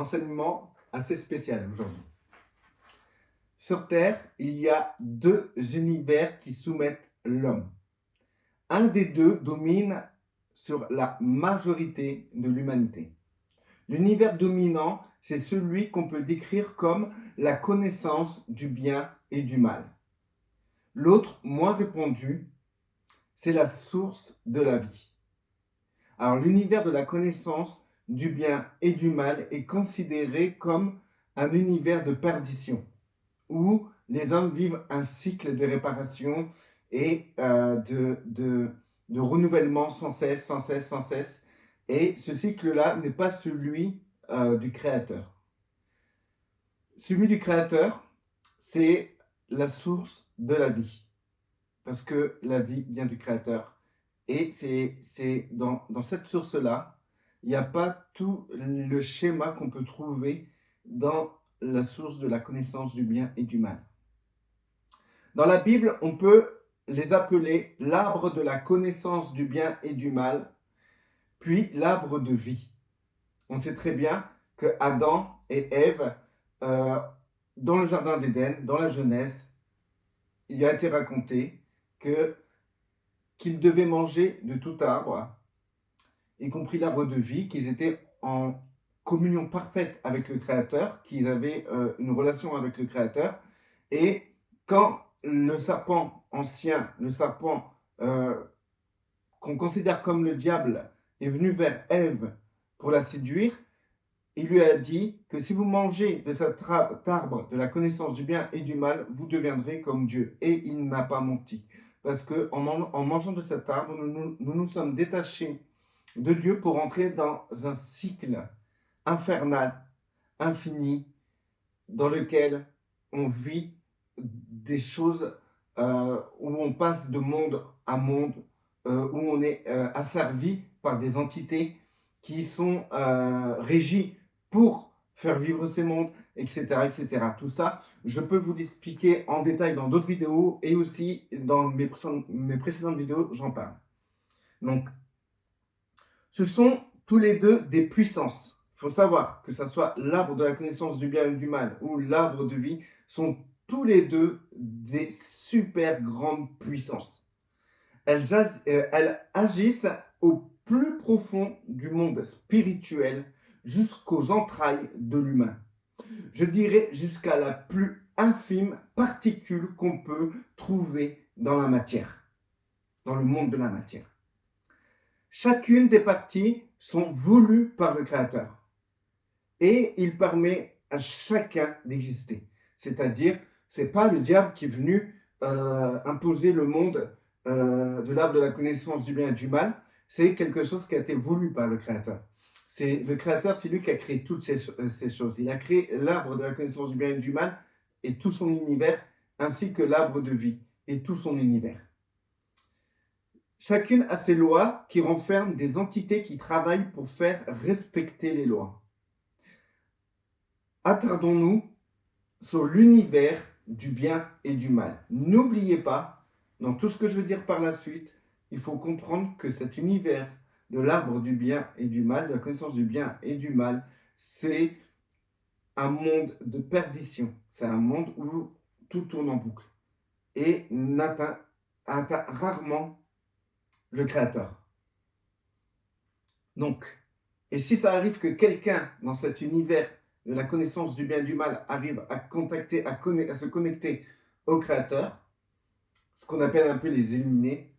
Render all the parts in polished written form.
enseignement assez spécial aujourd'hui. Sur Terre, il y a deux univers qui soumettent l'homme. Un des deux domine sur la majorité de l'humanité. L'univers dominant, c'est celui qu'on peut décrire comme la connaissance du bien et du mal. L'autre, moins répandu, c'est la source de la vie. Alors, l'univers de la connaissance du bien et du mal est considéré comme un univers de perdition, où les hommes vivent un cycle de réparation et de renouvellement sans cesse, sans cesse, sans cesse. Et ce cycle-là n'est pas celui du Créateur. Celui du Créateur, c'est la source de la vie, parce que la vie vient du Créateur. Et c'est dans cette source-là, il n'y a pas tout le schéma qu'on peut trouver dans la source de la connaissance du bien et du mal. Dans la Bible, on peut les appeler l'arbre de la connaissance du bien et du mal, puis l'arbre de vie. On sait très bien que Adam et Ève, euh, dans le jardin d'Éden, dans la Genèse, il a été raconté qu'ils devaient manger de tout arbre, y compris l'arbre de vie, qu'ils étaient en communion parfaite avec le Créateur, qu'ils avaient une relation avec le Créateur. Et quand le serpent ancien, le serpent qu'on considère comme le diable, est venu vers Ève pour la séduire, il lui a dit que si vous mangez de cet arbre de la connaissance du bien et du mal, vous deviendrez comme Dieu. Et il n'a pas menti. Parce qu'en mangeant de cet arbre, nous sommes détachés de Dieu pour entrer dans un cycle infernal, infini, dans lequel on vit des choses où on passe de monde à monde, où on est asservi par des entités qui sont régies pour faire vivre ces mondes, etc., etc. Tout ça, je peux vous l'expliquer en détail dans d'autres vidéos et aussi dans mes précédentes vidéos, j'en parle. Donc, ce sont tous les deux des puissances. Il faut savoir que ce soit l'arbre de la connaissance du bien et du mal ou l'arbre de vie, sont tous les deux des super grandes puissances. Elles agissent au plus profond du monde spirituel jusqu'aux entrailles de l'humain. Je dirais jusqu'à la plus infime particule qu'on peut trouver dans la matière, dans le monde de la matière. Chacune des parties sont voulues par le Créateur et il permet à chacun d'exister. C'est-à-dire, ce n'est pas le diable qui est venu imposer le monde de l'arbre de la connaissance du bien et du mal, c'est quelque chose qui a été voulu par le Créateur. C'est le Créateur, c'est lui qui a créé toutes ces choses. Il a créé l'arbre de la connaissance du bien et du mal et tout son univers, ainsi que l'arbre de vie et tout son univers. Chacune a ses lois qui renferment des entités qui travaillent pour faire respecter les lois. Attardons-nous sur l'univers du bien et du mal. N'oubliez pas, dans tout ce que je veux dire par la suite, il faut comprendre que cet univers de l'arbre du bien et du mal, de la connaissance du bien et du mal, c'est un monde de perdition. C'est un monde où tout tourne en boucle et atteint rarement le Créateur. Donc, et si ça arrive que quelqu'un dans cet univers de la connaissance du bien et du mal arrive à se connecter au Créateur, ce qu'on appelle un peu les illuminés,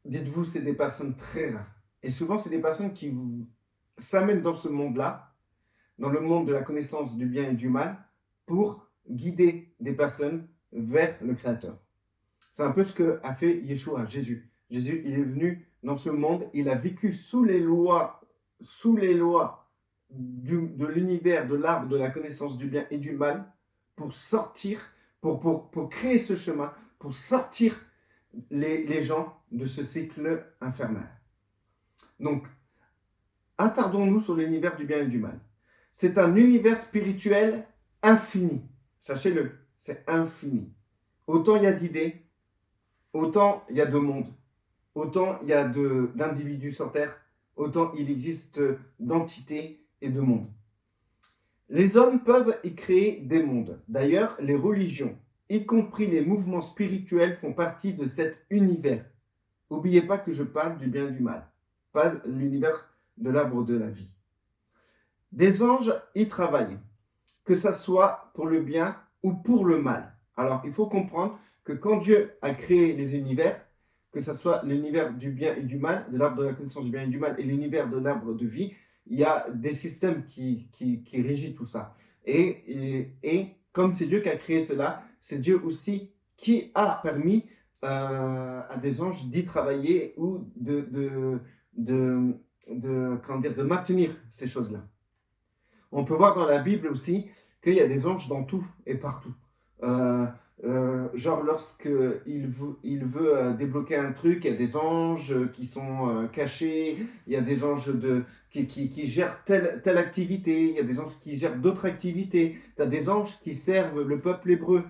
dites-vous, c'est des personnes très rares. Et souvent, c'est des personnes qui s'amènent dans ce monde-là, dans le monde de la connaissance du bien et du mal, pour guider des personnes vers le Créateur. C'est un peu ce qu'a fait Yeshua, Jésus. Jésus, il est venu dans ce monde, il a vécu sous les lois de l'univers, de l'arbre, de la connaissance du bien et du mal, pour sortir, pour créer ce chemin, pour sortir les gens de ce cycle infernal. Donc, attardons-nous sur l'univers du bien et du mal. C'est un univers spirituel infini. Sachez-le, c'est infini. Autant il y a d'idées, autant il y a de mondes, autant il y a d'individus sur Terre, autant il existe d'entités et de mondes. Les hommes peuvent y créer des mondes. D'ailleurs, les religions, y compris les mouvements spirituels, font partie de cet univers. N'oubliez pas que je parle du bien et du mal, pas de l'univers de l'arbre de la vie. Des anges y travaillent, que ça soit pour le bien ou pour le mal. Alors, il faut comprendre que quand Dieu a créé les univers, que ce soit l'univers du bien et du mal, de l'arbre de la connaissance du bien et du mal, et l'univers de l'arbre de vie, il y a des systèmes qui régissent tout ça. Et comme c'est Dieu qui a créé cela, c'est Dieu aussi qui a permis à des anges d'y travailler ou comment dire, de maintenir ces choses-là. On peut voir dans la Bible aussi qu'il y a des anges dans tout et partout. Genre il veut débloquer un truc, il y a des anges qui sont cachés, il y a des anges qui gèrent telle activité, il y a des anges qui gèrent d'autres activités, il y a des anges qui servent le peuple hébreu,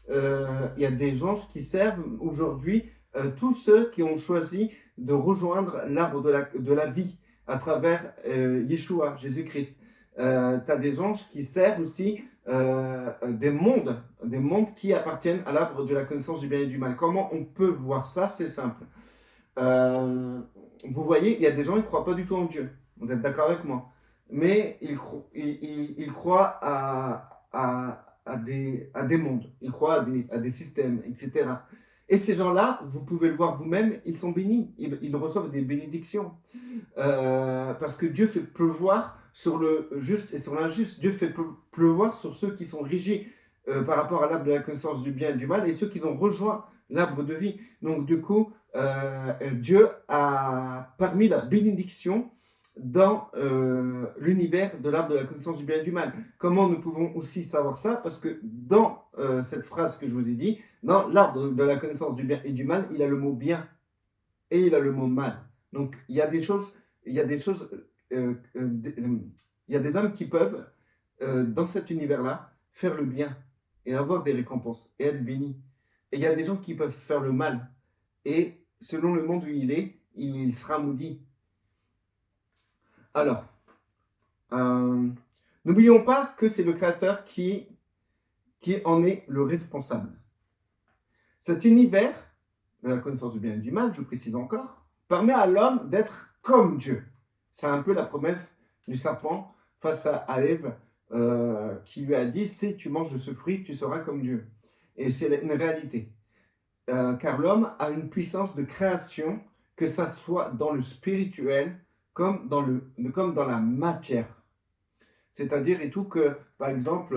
il y a des anges qui servent aujourd'hui tous ceux qui ont choisi de rejoindre l'arbre de la vie à travers Yeshua, Jésus-Christ. Tu as des anges qui servent aussi des mondes qui appartiennent à l'arbre de la connaissance du bien et du mal. Comment on peut voir ça? C'est simple. Vous voyez, il y a des gens qui ne croient pas du tout en Dieu. Vous êtes d'accord avec moi? Mais ils croient à des mondes, ils croient à des systèmes, etc. Et ces gens-là, vous pouvez le voir vous-même, ils sont bénis, ils reçoivent des bénédictions. Parce que Dieu fait pleuvoir sur le juste et sur l'injuste. Dieu fait pleuvoir sur ceux qui sont rigides par rapport à l'arbre de la connaissance du bien et du mal et ceux qui ont rejoint l'arbre de vie. Donc du coup, Dieu a permis la bénédiction dans l'univers de l'arbre de la connaissance du bien et du mal. Comment nous pouvons aussi savoir ça? Parce que dans cette phrase que je vous ai dit, dans l'arbre de la connaissance du bien et du mal, il a le mot bien et il a le mot mal. Donc il y a des choses, il y a des choses, il y a des âmes qui peuvent, dans cet univers-là, faire le bien et avoir des récompenses et être bénis. Et il y a des gens qui peuvent faire le mal. Et selon le monde où il sera maudit. Alors, n'oublions pas que c'est le Créateur qui en est le responsable. Cet univers, de la connaissance du bien et du mal, je précise encore, permet à l'homme d'être comme Dieu. C'est un peu la promesse du serpent face à Ève qui lui a dit « Si tu manges de ce fruit, tu seras comme Dieu ». Et c'est une réalité. Car l'homme a une puissance de création, que ça soit dans le spirituel comme dans la matière. C'est-à-dire et tout que, par exemple,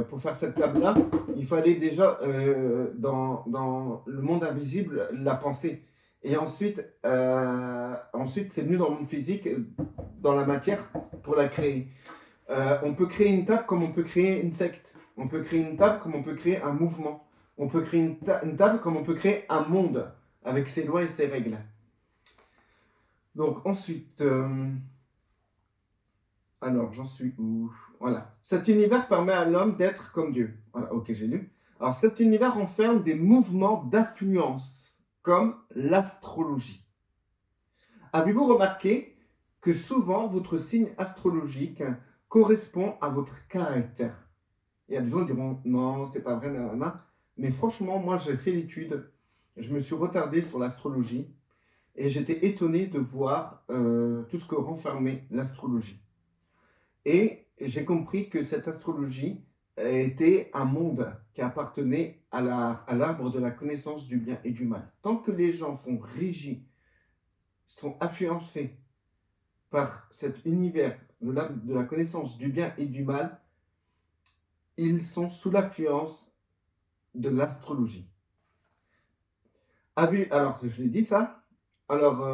pour faire cette table-là, il fallait déjà, dans le monde invisible, la penser. Et ensuite c'est venu dans le monde physique, dans la matière, pour la créer. On peut créer une table comme on peut créer une secte. On peut créer une table comme on peut créer un mouvement. On peut créer une table comme on peut créer un monde, avec ses lois et ses règles. Donc ensuite... alors, j'en suis où? Voilà. Cet univers permet à l'homme d'être comme Dieu. Voilà, ok, j'ai lu. Alors, cet univers renferme des mouvements d'influence, comme l'astrologie. Avez-vous remarqué que souvent, votre signe astrologique correspond à votre caractère? Il y a des gens qui diront, non, c'est pas vrai, nanana. Mais franchement, moi, j'ai fait l'étude. Je me suis retardé sur l'astrologie. Et j'étais étonné de voir tout ce que renfermait l'astrologie. Et j'ai compris que cette astrologie était un monde qui appartenait à l'arbre de la connaissance du bien et du mal. Tant que les gens sont régis, sont influencés par cet univers de la connaissance du bien et du mal, ils sont sous l'influence de l'astrologie. Alors, je l'ai dit ça. Alors,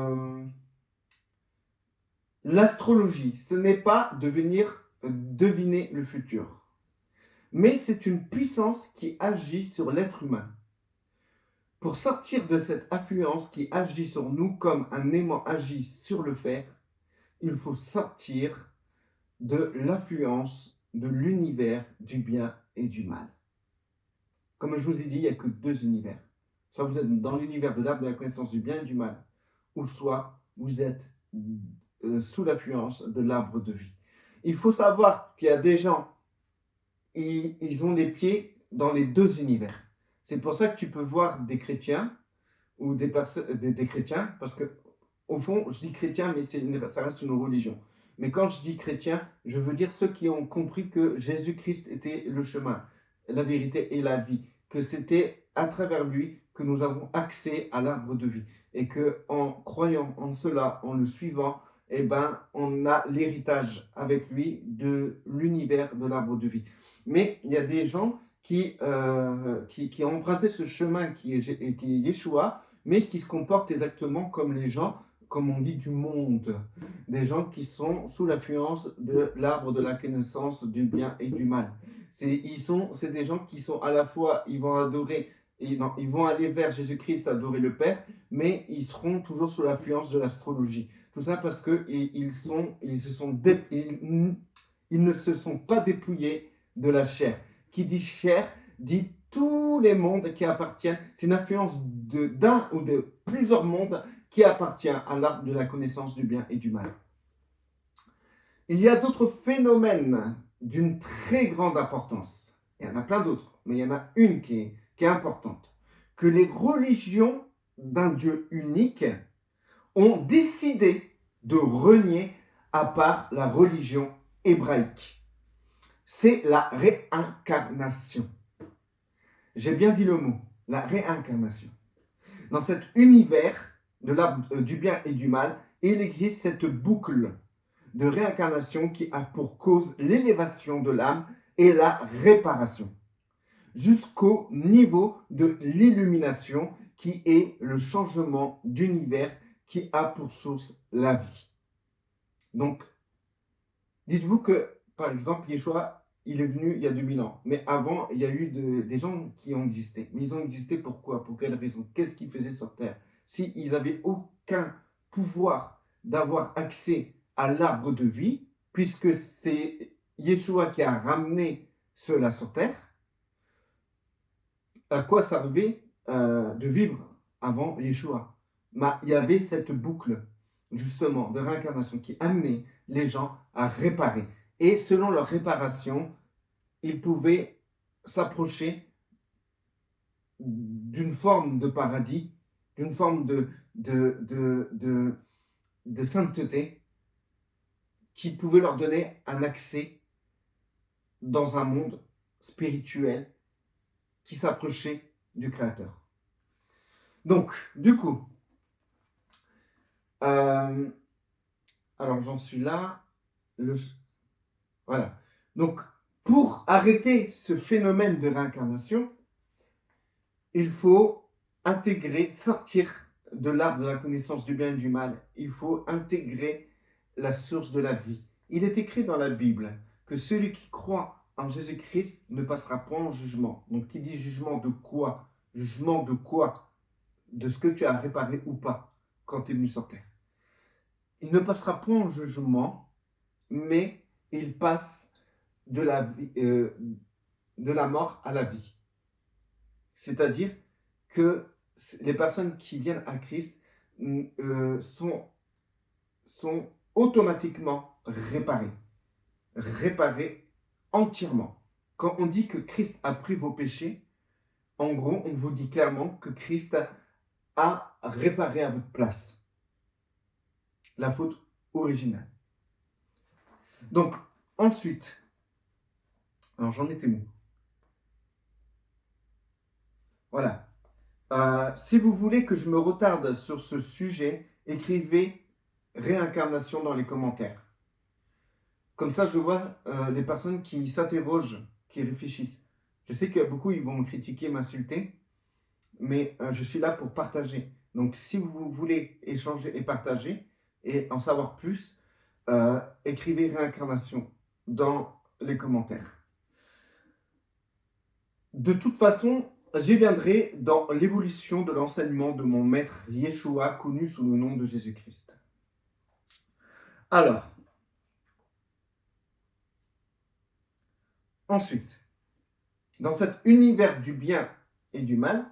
l'astrologie, ce n'est pas de venir deviner le futur, mais c'est une puissance qui agit sur l'être humain. Pour sortir de cette influence qui agit sur nous comme un aimant agit sur le fer, il faut sortir de l'influence de l'univers du bien et du mal. Comme je vous ai dit, il n'y a que deux univers. Soit vous êtes dans l'univers de l'arbre de la connaissance du bien et du mal, ou soit vous êtes sous l'influence de l'arbre de vie. Il faut savoir qu'il y a des gens ils ont les pieds dans les deux univers. C'est pour ça que tu peux voir des chrétiens ou des chrétiens, parce que au fond, je dis chrétien, mais ça reste une religion. Mais quand je dis chrétien, je veux dire ceux qui ont compris que Jésus-Christ était le chemin, la vérité et la vie, que c'était à travers lui que nous avons accès à l'arbre de vie, et que en croyant en cela, en le suivant, eh ben, on a l'héritage avec lui de l'univers de l'arbre de vie. Mais il y a des gens qui ont emprunté ce chemin qui est Yeshua, mais qui se comportent exactement comme les gens, comme on dit, du monde. Des gens qui sont sous l'influence de l'arbre de la connaissance du bien et du mal. C'est des gens qui sont à la fois, ils vont adorer, ils vont aller vers Jésus-Christ, adorer le Père, mais ils seront toujours sous l'influence de l'astrologie. Tout ça parce qu'ils ne se sont pas dépouillés de la chair. Qui dit chair, dit tous les mondes qui appartiennent. C'est une influence d'un ou de plusieurs mondes qui appartient à l'arbre de la connaissance du bien et du mal. Il y a d'autres phénomènes d'une très grande importance. Il y en a plein d'autres, mais il y en a une qui est importante. Que les religions d'un Dieu unique ont décidé de renier à part la religion hébraïque. C'est la réincarnation. J'ai bien dit le mot, la réincarnation. Dans cet univers de l'arbre du bien et du mal, il existe cette boucle de réincarnation qui a pour cause l'élévation de l'âme et la réparation, jusqu'au niveau de l'illumination qui est le changement d'univers qui a pour source la vie. Donc, dites-vous que, par exemple, Yeshua, il est venu il y a 2000 ans. Mais avant, il y a eu des gens qui ont existé. Mais ils ont existé pourquoi? Pour quelle raison? Qu'est-ce qu'ils faisaient sur Terre? S'ils n'avaient aucun pouvoir d'avoir accès à l'arbre de vie, puisque c'est Yeshua qui a ramené cela sur Terre, à quoi servait de vivre avant Yeshua? Il y avait cette boucle, justement, de réincarnation qui amenait les gens à réparer. Et selon leur réparation, ils pouvaient s'approcher d'une forme de paradis, d'une forme de sainteté qui pouvait leur donner un accès dans un monde spirituel qui s'approchait du Créateur. Donc, du coup, alors j'en suis là. Voilà. Donc, pour arrêter ce phénomène de réincarnation, il faut sortir de l'arbre de la connaissance du bien et du mal. Il faut intégrer la source de la vie. Il est écrit dans la Bible que celui qui croit en Jésus-Christ ne passera point en jugement. Donc, qui dit jugement de quoi? Jugement de quoi? De ce que tu as réparé ou pas quand tu es venu sur terre. Il ne passera point en jugement, mais il passe de la mort à la vie. C'est-à-dire que les personnes qui viennent à Christ sont automatiquement réparées entièrement. Quand on dit que Christ a pris vos péchés, en gros, on vous dit clairement que Christ a réparé à votre place la faute originale. Donc, ensuite, alors j'en étais où? Voilà. Si vous voulez que je me retarde sur ce sujet, écrivez réincarnation dans les commentaires. Comme ça, je vois les personnes qui s'interrogent, qui réfléchissent. Je sais que beaucoup, ils vont me critiquer, m'insulter, mais je suis là pour partager. Donc, si vous voulez échanger et partager et en savoir plus, écrivez réincarnation dans les commentaires. De toute façon, j'y viendrai dans l'évolution de l'enseignement de mon maître Yeshua, connu sous le nom de Jésus-Christ. Alors, ensuite, dans cet univers du bien et du mal,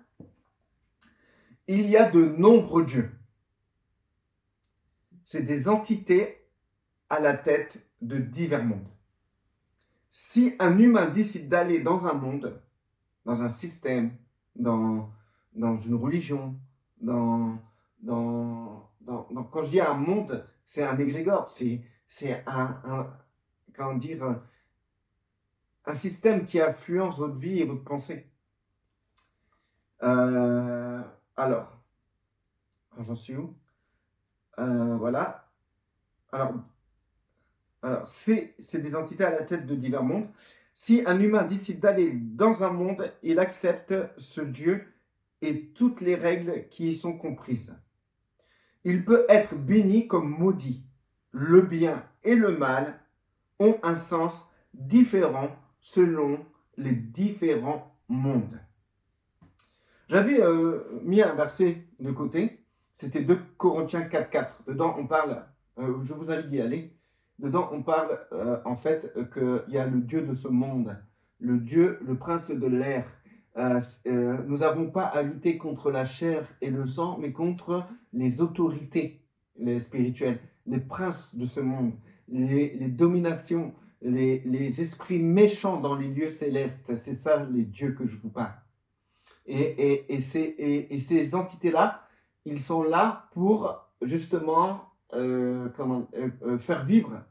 il y a de nombreux dieux. C'est des entités à la tête de divers mondes. Si un humain décide d'aller dans un monde, dans un système, dans, dans une religion, quand je dis un monde, c'est un égrégore, c'est comment dire, un système qui influence votre vie et votre pensée. Euh, alors, j'en suis où? Voilà. Alors, c'est des entités à la tête de divers mondes. Si un humain décide d'aller dans un monde, il accepte ce Dieu et toutes les règles qui y sont comprises. Il peut être béni comme maudit. Le bien et le mal ont un sens différent selon les différents mondes. J'avais mis un verset de côté, c'était 2 Corinthiens 4.4. Dedans, on parle, je vous invite d'y aller, dedans, on parle en fait qu'il y a le Dieu de ce monde, le Dieu, le prince de l'air. Nous n'avons pas à lutter contre la chair et le sang, mais contre les autorités les spirituelles, les princes de ce monde, les dominations, les esprits méchants dans les lieux célestes. C'est ça les dieux que je vous parle. Et ces entités-là, ils sont là pour justement faire vivre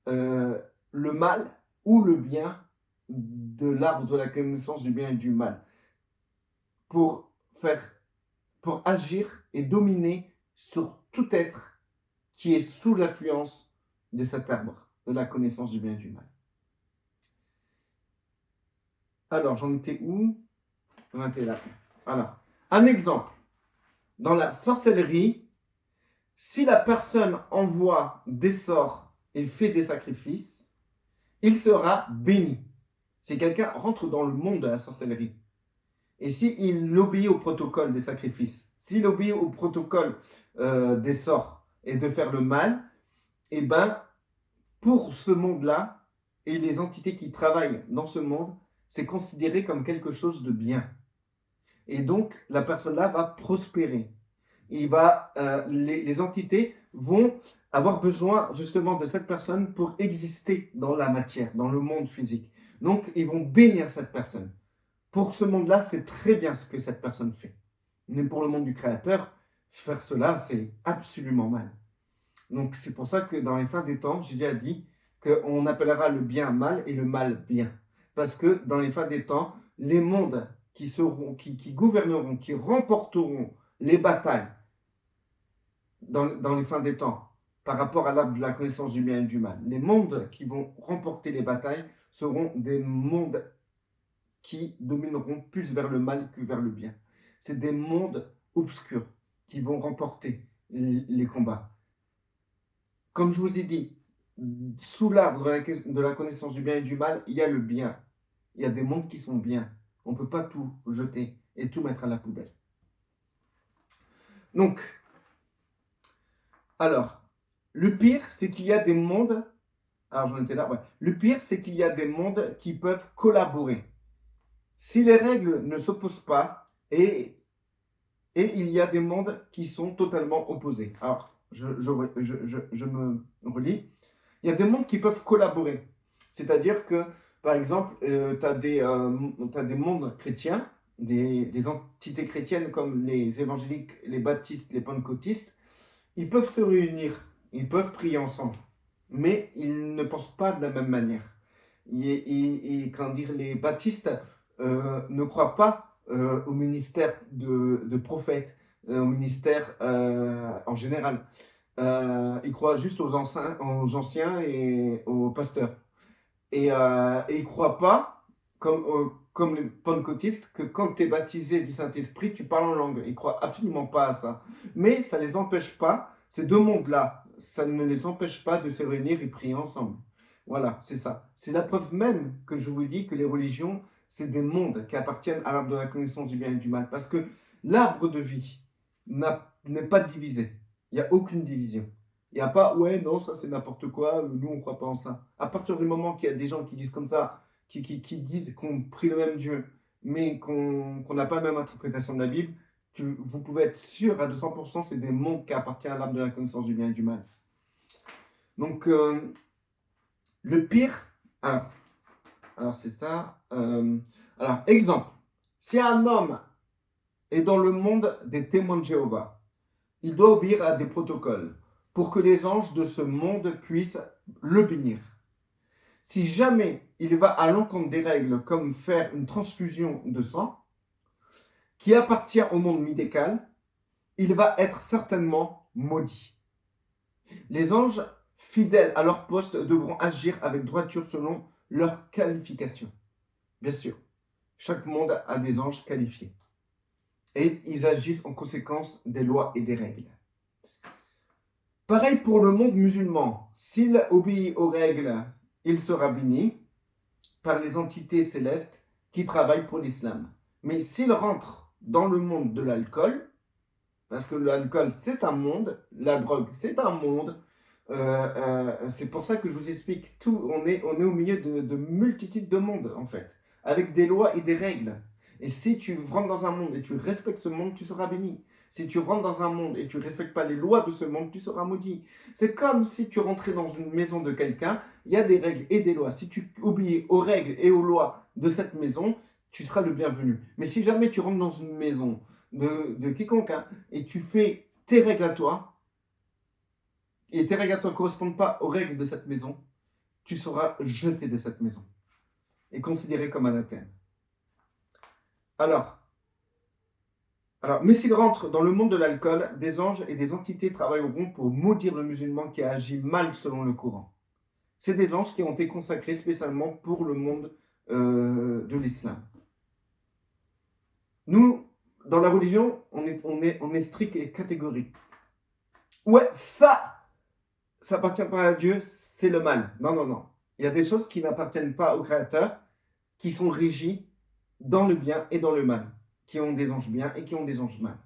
le mal ou le bien de l'arbre de la connaissance du bien et du mal, pour agir et dominer sur tout être qui est sous l'influence de cet arbre de la connaissance du bien et du mal. Alors, j'en étais où? J'en étais là. Alors, un exemple. Dans la sorcellerie, si la personne envoie des sorts et fait des sacrifices, il sera béni. Si quelqu'un rentre dans le monde de la sorcellerie, et s'il obéit au protocole des sacrifices, s'il obéit au protocole des sorts et de faire le mal, eh bien, pour ce monde-là, et les entités qui travaillent dans ce monde, c'est considéré comme quelque chose de bien. Et donc, la personne-là va prospérer. Les entités vont avoir besoin justement de cette personne pour exister dans la matière, dans le monde physique. Donc, ils vont bénir cette personne. Pour ce monde-là, c'est très bien ce que cette personne fait. Mais pour le monde du Créateur, faire cela, c'est absolument mal. Donc, c'est pour ça que dans les fins des temps, Jésus a dit qu'on appellera le bien mal et le mal bien. Parce que dans les fins des temps, les mondes qui gouverneront, qui remporteront les batailles dans les fins des temps, par rapport à l'arbre de la connaissance du bien et du mal, les mondes qui vont remporter les batailles seront des mondes qui domineront plus vers le mal que vers le bien. C'est des mondes obscurs qui vont remporter les combats. Comme je vous ai dit, sous l'arbre de la connaissance du bien et du mal, il y a le bien. Il y a des mondes qui sont bien. On ne peut pas tout jeter et tout mettre à la poubelle. Donc, alors, le pire, c'est qu'il y a des mondes. Alors, j'en étais là. Ouais. Le pire, c'est qu'il y a des mondes qui peuvent collaborer. Si les règles ne s'opposent pas, et il y a des mondes qui sont totalement opposés. Alors, je me relis. Il y a des mondes qui peuvent collaborer. C'est-à-dire que, par exemple, tu as des mondes chrétiens, des entités chrétiennes comme les évangéliques, les baptistes, les pentecôtistes. Ils peuvent se réunir, ils peuvent prier ensemble, mais ils ne pensent pas de la même manière. Comment dire, les baptistes ne croient pas au ministère de prophète, au ministère en général. Ils croient juste aux anciens et aux pasteurs. Et ils ne croient pas, comme les pentecôtistes, que quand tu es baptisé du Saint-Esprit, tu parles en langue. Ils ne croient absolument pas à ça. Mais ça ne les empêche pas, ces deux mondes-là, ça ne les empêche pas de se réunir et prier ensemble. Voilà, c'est ça. C'est la preuve même que je vous dis que les religions, c'est des mondes qui appartiennent à l'arbre de la connaissance du bien et du mal. Parce que l'arbre de vie n'est pas divisé. Il n'y a aucune division. Il n'y a pas, ouais, non, ça c'est n'importe quoi, nous on ne croit pas en ça. À partir du moment qu'il y a des gens qui disent comme ça, qui disent qu'on prie le même Dieu, mais qu'on n'a pas la même interprétation de la Bible, vous pouvez être sûr à 200%, c'est des mondes qui appartiennent à l'arbre de la connaissance du bien et du mal. Donc, le pire, alors, Alors, c'est ça. Alors, exemple. Si un homme est dans le monde des témoins de Jéhovah, il doit obéir à des protocoles pour que les anges de ce monde puissent le bénir. Si jamais il va à l'encontre des règles, comme faire une transfusion de sang, qui appartient au monde médical, il va être certainement maudit. Les anges, fidèles à leur poste, devront agir avec droiture selon leurs qualifications. Bien sûr, chaque monde a des anges qualifiés. Et ils agissent en conséquence des lois et des règles. Pareil pour le monde musulman. S'il obéit aux règles, il sera béni par les entités célestes qui travaillent pour l'islam. Mais s'il rentre dans le monde de l'alcool, parce que l'alcool c'est un monde, la drogue c'est un monde, c'est pour ça que je vous explique tout, on est au milieu de multitudes de mondes en fait, avec des lois et des règles. Et si tu rentres dans un monde et tu respectes ce monde, tu seras béni. Si tu rentres dans un monde et tu ne respectes pas les lois de ce monde, tu seras maudit. C'est comme si tu rentrais dans une maison de quelqu'un, il y a des règles et des lois. Si tu obéis aux règles et aux lois de cette maison, tu seras le bienvenu. Mais si jamais tu rentres dans une maison de quiconque, hein, et tu fais tes règles à toi, et tes règles à toi ne correspondent pas aux règles de cette maison, tu seras jeté de cette maison et considéré comme anathème. Alors, mais s'il rentre dans le monde de l'alcool, des anges et des entités travailleront pour maudire le musulman qui a agi mal selon le Coran. C'est des anges qui ont été consacrés spécialement pour le monde de l'islam. Nous, dans la religion, on est strict et catégorique. Ouais, ça appartient pas à Dieu, c'est le mal. Non, non, non. Il y a des choses qui n'appartiennent pas au Créateur, qui sont régies dans le bien et dans le mal, qui ont des anges bien et qui ont des anges mal.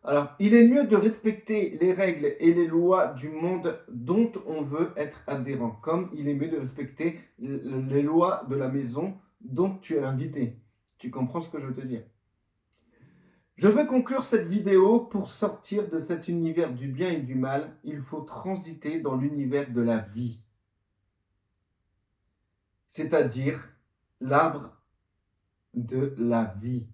Alors, il est mieux de respecter les règles et les lois du monde dont on veut être adhérent, comme il est mieux de respecter les lois de la maison dont tu es invité. Tu comprends ce que je veux te dire? Je veux conclure cette vidéo. Pour sortir de cet univers du bien et du mal, il faut transiter dans l'univers de la vie, c'est-à-dire l'arbre de la vie.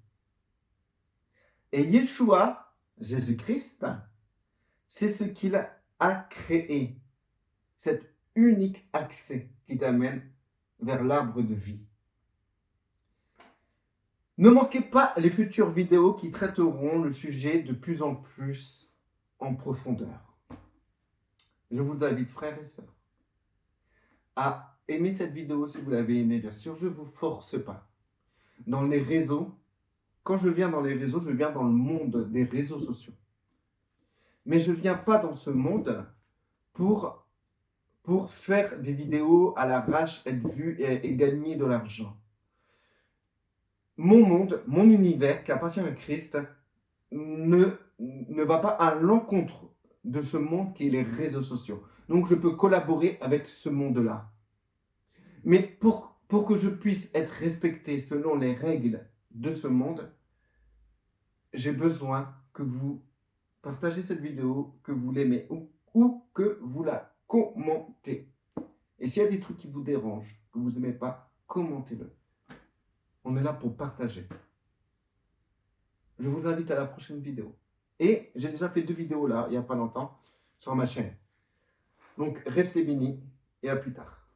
Et Yeshua, Jésus-Christ, c'est ce qu'il a créé, cet unique accès qui t'amène vers l'arbre de vie. Ne manquez pas les futures vidéos qui traiteront le sujet de plus en plus en profondeur. Je vous invite, frères et sœurs, à aimer cette vidéo si vous l'avez aimée. Bien sûr, je ne vous force pas. Dans les réseaux, quand je viens dans les réseaux, je viens dans le monde des réseaux sociaux. Mais je ne viens pas dans ce monde pour faire des vidéos à l'arrache, être vu et gagner de l'argent. Mon monde, mon univers qui appartient à Christ ne va pas à l'encontre de ce monde qui est les réseaux sociaux. Donc je peux collaborer avec ce monde-là. Mais pour que je puisse être respecté selon les règles de ce monde, j'ai besoin que vous partagez cette vidéo, que vous l'aimez ou que vous la commentez. Et s'il y a des trucs qui vous dérangent, que vous n'aimez pas, commentez-le. On est là pour partager. Je vous invite à la prochaine vidéo. Et j'ai déjà fait 2 vidéos là, il n'y a pas longtemps, sur ma chaîne. Donc restez bénis et à plus tard.